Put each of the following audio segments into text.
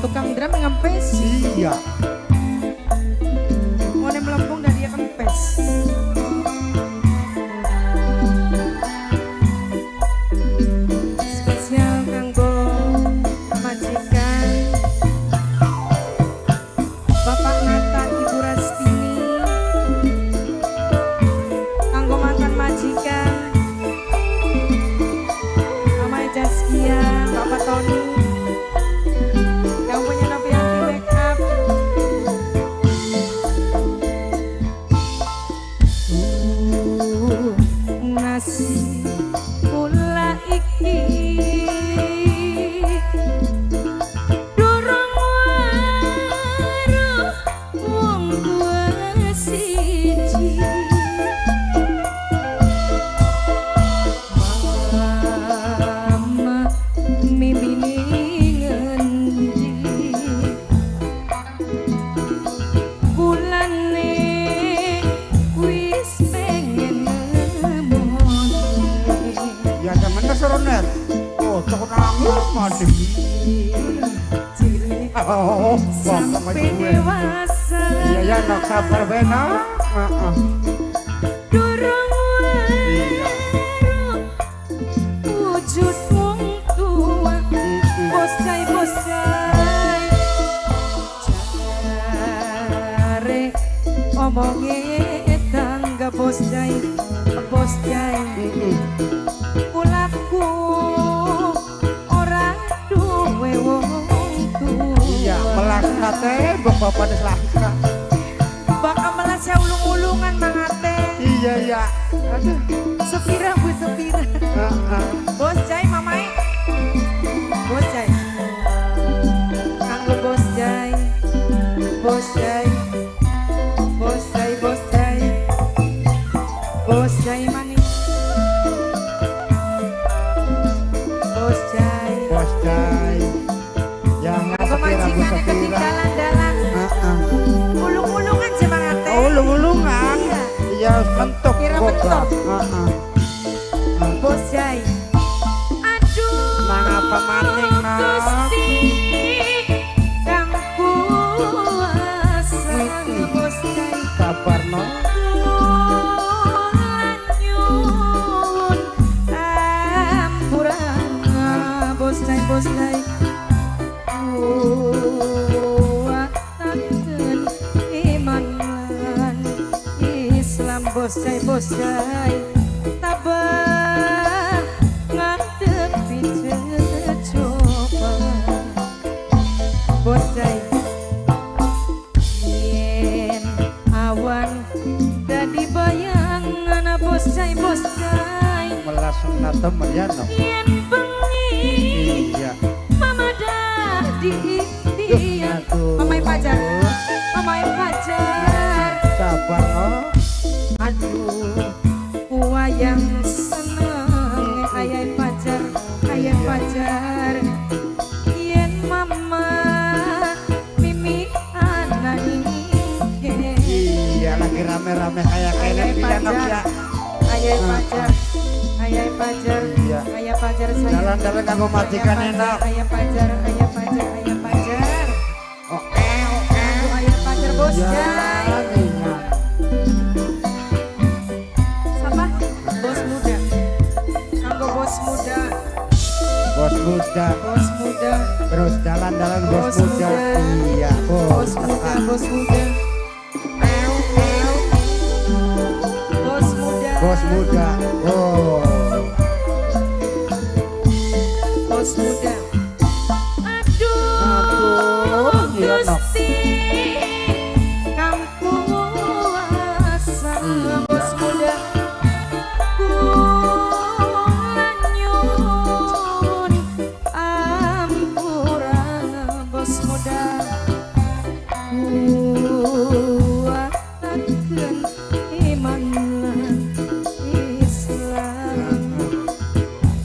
tukang drum ngempes. Iya. Mau melempung dan dia kempes. Spesial kanggo majikan Bapak Nata Ibu Rastini, kanggo mantan majikan Mama Jaskia, Bapak Tony yang punya Novianti Makeup. Nasi pula iki durung waruh wong tua siji. Mama mimini ngendi bulane wis pengen nemoni. Ya temen seronet. Oh, cok nangis mati. Cilik Oh, sampai dewasa Iya ya, nak sabar bena. durung waruh wujud wong tua. Boscai jare omonge tangga boscai ulaku ora duwe wong tua. Iya, melas kate bapak des laka. Bakal melas ya ulung-ulungan mangate. Iya ya. Aduh. Sepira bu sepira. Boscai mamae. Boscai. Kanggo boscai. Boscai. Boscai boscai. Boscai manis. Boscai. Bos Jai. Jangan Kanggo sepira bu majikan sepira. ketinggalan dalan. Ulung-ulungan jemangate. Oh, ulung-ulungan. Iya. Iya, mentok. Kira goblok. mentok. Boscai. Aduh. Nang apa maning, Nak? Gusti kang kuasa Boscai. Sabar no. Nyun ampura Boscai kuatakeun iman lan Islam Boscai tabah ngadepi coba Boscai yen awan dadi bayangan Boscai Melas na temen ya no. yen bengi Iya. mama dah diimpian Aduh. Mamai Fajar Sabar no. aduh wayang seneng ayah Fajar yen mama mimi anak ini Iya, lagi rame-rame kayak kene pian no ya. ayah Fajar Iya. ayah Fajar saya Jalan-jalan kanggo majikan enak. ayah Fajar Oke. ayah Fajar Boscai. Ya, iya. Siapa? Bos muda. Kanggo bos muda. Bos muda. Bos muda. Terus jalan-jalan bos Bos muda. muda. Iya, Bos muda. Bos muda. Bos muda. Bos muda. Oh. Bos muda. Aduh, Aduh, iya, Nok. Gusti kang kuasa bos muda. Kula nyuwun ampura bos muda. Kuatakeun iman lan Islam.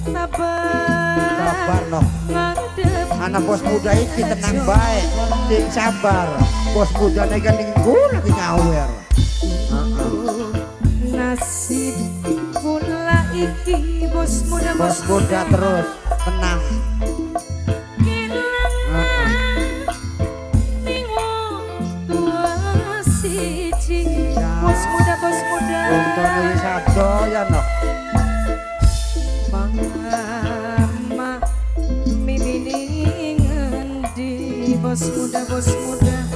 Sabar no. Ngadep Anak bos muda iki tenang baik, sing sabar. Bos muda nek ninggu lagi nyawer. nasib pula iki bos muda Bos muda terus tenang. kehilangan bos muda